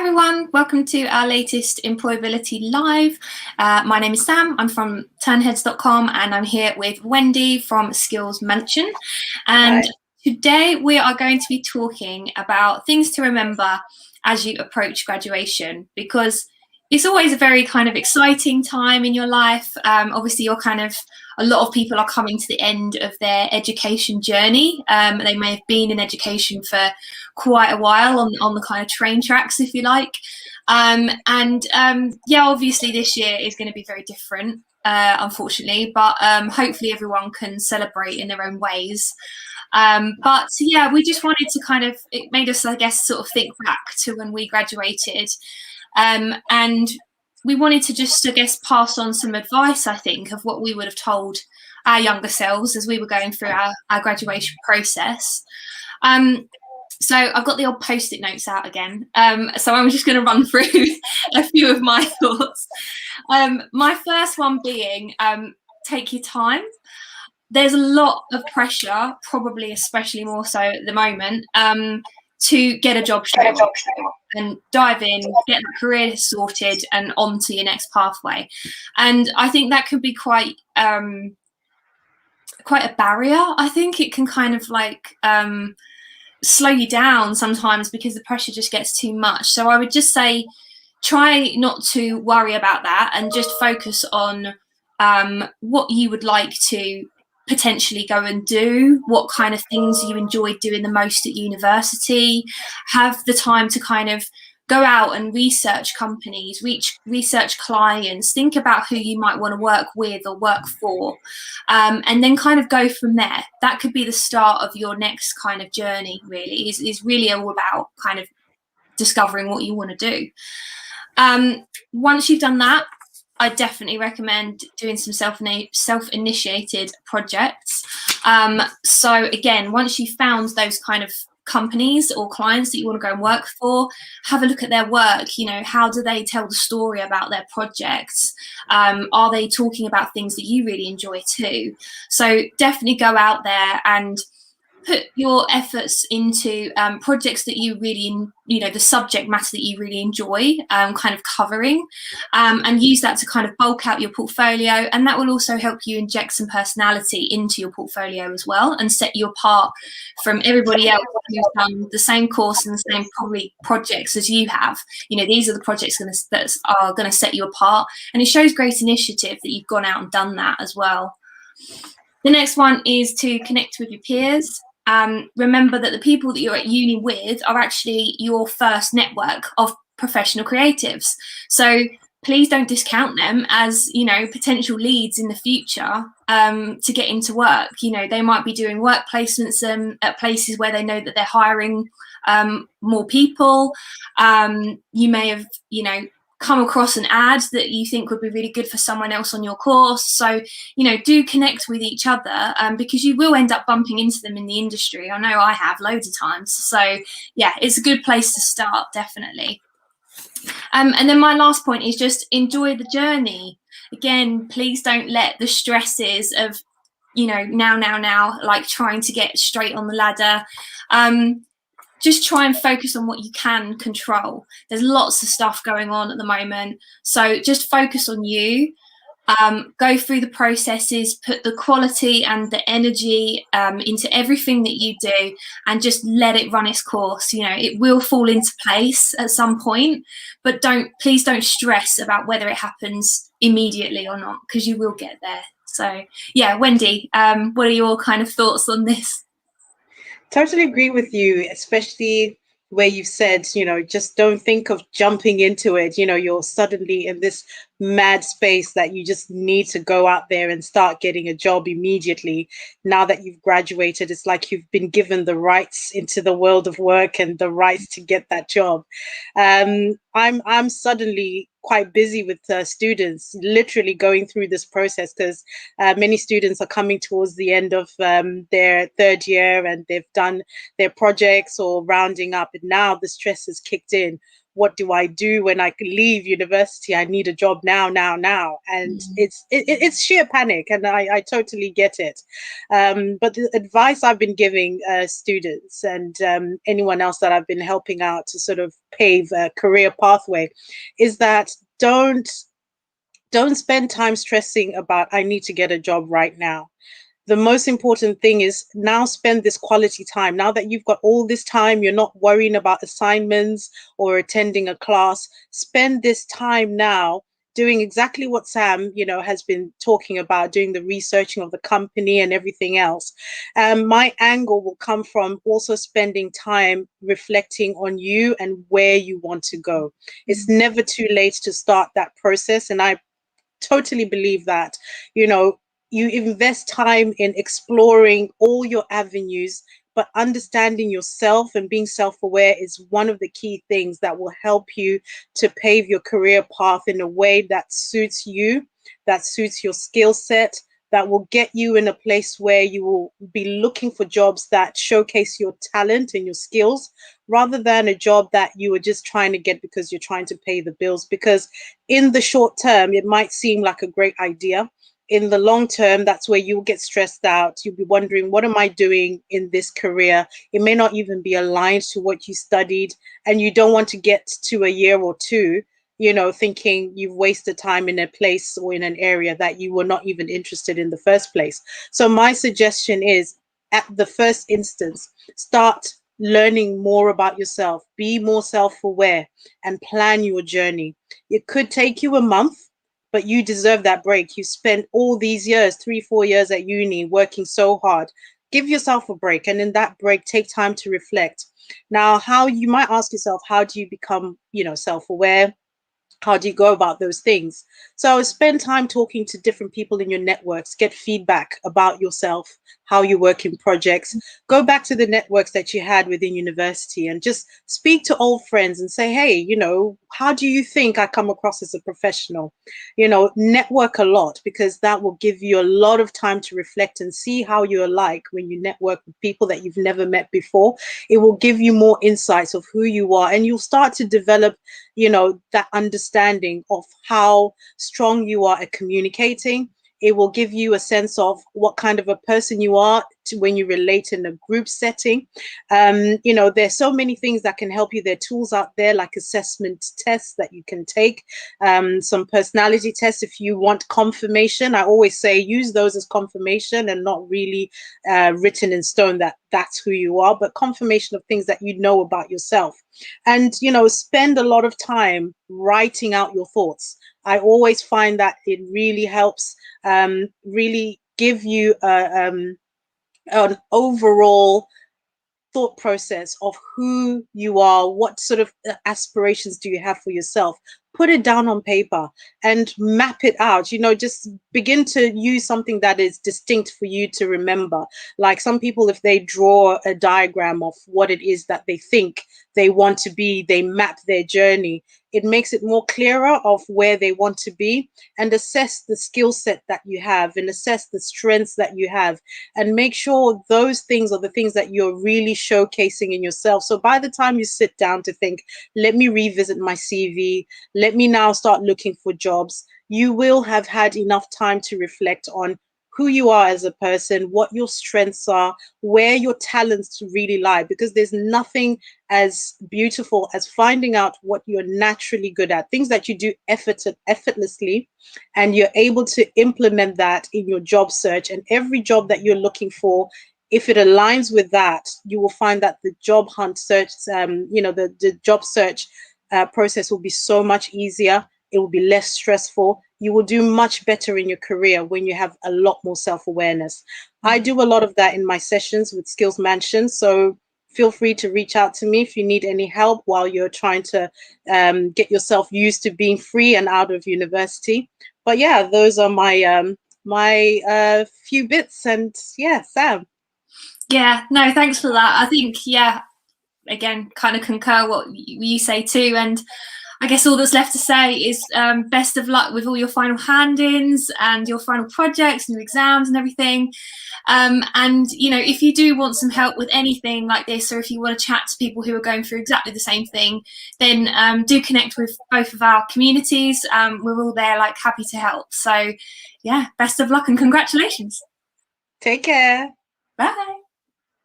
everyone, welcome to our latest Employability Live. My name is Sam, I'm from turnheads.com and I'm here with Wendy from Skills Mansion. And Hi. Today we are going to be talking about things to remember as you approach graduation, because it's always a very kind of exciting time in your life. Obviously, a lot of people are coming to the end of their education journey. They may have been in education for quite a while on the kind of train tracks, if you like. Obviously this year is going to be very different, unfortunately, but hopefully everyone can celebrate in their own ways. We just wanted to it made us, I guess, sort of think back to when we graduated. And we wanted to just, I guess, pass on some advice, I think, of what we would have told our younger selves as we were going through our graduation process. So I've got the old Post-it notes out again. So I'm just going to run through a few of my thoughts. My first one being, take your time. There's a lot of pressure, probably especially more so at the moment, to get a job straight away and dive in, get the career sorted and on to your next pathway. And I think that could be quite a barrier. I think it can kind of slow you down sometimes because the pressure just gets too much. So I would just say try not to worry about that and just focus on what you would like to potentially go and do, what kind of things you enjoyed doing the most at university. Have the time to kind of go out and research companies, research clients, think about who you might want to work with or work for, and then kind of go from there. That could be the start of your next kind of journey, really. Is really all about kind of discovering what you want to do. Once you've done that, I definitely recommend doing some self-initiated projects. So again, once you've found those kind of companies or clients that you want to go and work for, have a look at their work. You know, how do they tell the story about their projects? Are they talking about things that you really enjoy too? So definitely go out there and put your efforts into projects that you really, the subject matter that you really enjoy kind of covering, and use that to kind of bulk out your portfolio. And that will also help you inject some personality into your portfolio as well and set you apart from everybody else who's done the same course and the same probably projects as you have. You know, these are the projects that are going to set you apart. And it shows great initiative that you've gone out and done that as well. The next one is to connect with your peers. Remember that the people that you're at uni with are actually your first network of professional creatives. So please don't discount them as, potential leads in the future to get into work. They might be doing work placements at places where they know that they're hiring more people. You may have, come across an ad that you think would be really good for someone else on your course. So, do connect with each other because you will end up bumping into them in the industry. I know I have loads of times. So yeah, it's a good place to start, definitely. And then my last point is just enjoy the journey. Again, please don't let the stresses of, now, like trying to get straight on the ladder. Just try and focus on what you can control. There's lots of stuff going on at the moment. So just focus on you, go through the processes, put the quality and the energy into everything that you do and just let it run its course. It will fall into place at some point, but please don't stress about whether it happens immediately or not, because you will get there. So yeah, Wendy, what are your kind of thoughts on this? Totally agree with you, especially where you've said, just don't think of jumping into it. You're suddenly in this mad space that you just need to go out there and start getting a job immediately. Now that you've graduated, it's like you've been given the rights into the world of work and the rights to get that job. I'm suddenly quite busy with students literally going through this process because many students are coming towards the end of their third year and they've done their projects or rounding up, and now the stress has kicked in. what do I do when I leave university? I need a job now, now, now. And it's sheer panic. And I totally get it. But the advice I've been giving students and anyone else that I've been helping out to sort of pave a career pathway is that don't spend time stressing about, I need to get a job right now. The most important thing is now spend this quality time. Now that you've got all this time, you're not worrying about assignments or attending a class. Spend this time now doing exactly what Sam, has been talking about, doing the researching of the company and everything else. My angle will come from also spending time reflecting on you and where you want to go. It's never too late to start that process. And I totally believe that, you invest time in exploring all your avenues, but understanding yourself and being self-aware is one of the key things that will help you to pave your career path in a way that suits you, that suits your skill set, that will get you in a place where you will be looking for jobs that showcase your talent and your skills, rather than a job that you are just trying to get because you're trying to pay the bills. Because in the short term, it might seem like a great idea. In the long term, that's where you'll get stressed out. You'll be wondering, what am I doing in this career? It may not even be aligned to what you studied, and you don't want to get to a year or two, thinking you've wasted time in a place or in an area that you were not even interested in the first place. So my suggestion is, at the first instance, start learning more about yourself, be more self-aware, and plan your journey. It could take you a month, but you deserve that break. You spent all these years, 3, 4 years at uni, working so hard. Give yourself a break. And in that break, take time to reflect. Now, how you might ask yourself, how do you become, self-aware? How do you go about those things? So spend time talking to different people in your networks, get feedback about yourself, how you work in projects. Go back to the networks that you had within university and just speak to old friends and say, hey, how do you think I come across as a professional? Network a lot, because that will give you a lot of time to reflect and see how you're like when you network with people that you've never met before. It will give you more insights of who you are, and you'll start to develop that understanding of how strong you are at communicating. It will give you a sense of what kind of a person you are when you relate in a group setting. There's so many things that can help you. There are tools out there like assessment tests that you can take, some personality tests if you want confirmation. I always say use those as confirmation and not really written in stone that that's who you are, but confirmation of things that you know about yourself. And, spend a lot of time writing out your thoughts. I always find that it really helps really give you an overall thought process of who you are, what sort of aspirations do you have for yourself. Put it down on paper and map it out. Just begin to use something that is distinct for you to remember. Like some people, if they draw a diagram of what it is that they think they want to be, they map their journey. It makes it more clearer of where they want to be, and assess the skill set that you have and assess the strengths that you have, and make sure those things are the things that you're really showcasing in yourself. So by the time you sit down to think, let me revisit my CV, let me now start looking for jobs, you will have had enough time to reflect on who you are as a person, what your strengths are, where your talents really lie, because there's nothing as beautiful as finding out what you're naturally good at, things that you do effortlessly, and you're able to implement that in your job search. And every job that you're looking for, if it aligns with that, you will find that the job hunt search, the job search process will be so much easier. It will be less stressful. You will do much better in your career when you have a lot more self-awareness. I do a lot of that in my sessions with Skills Mansion. So feel free to reach out to me if you need any help while you're trying to get yourself used to being free and out of university. But yeah, those are my few bits. And yeah, Sam. Yeah, no, thanks for that. I think, yeah, again, kind of concur what you say too. And I guess all that's left to say is best of luck with all your final hand-ins and your final projects and your exams and everything. And you know, if you do want some help with anything like this, or if you want to chat to people who are going through exactly the same thing, then do connect with both of our communities. We're all there, like, happy to help. So yeah, best of luck and congratulations. Take care. Bye.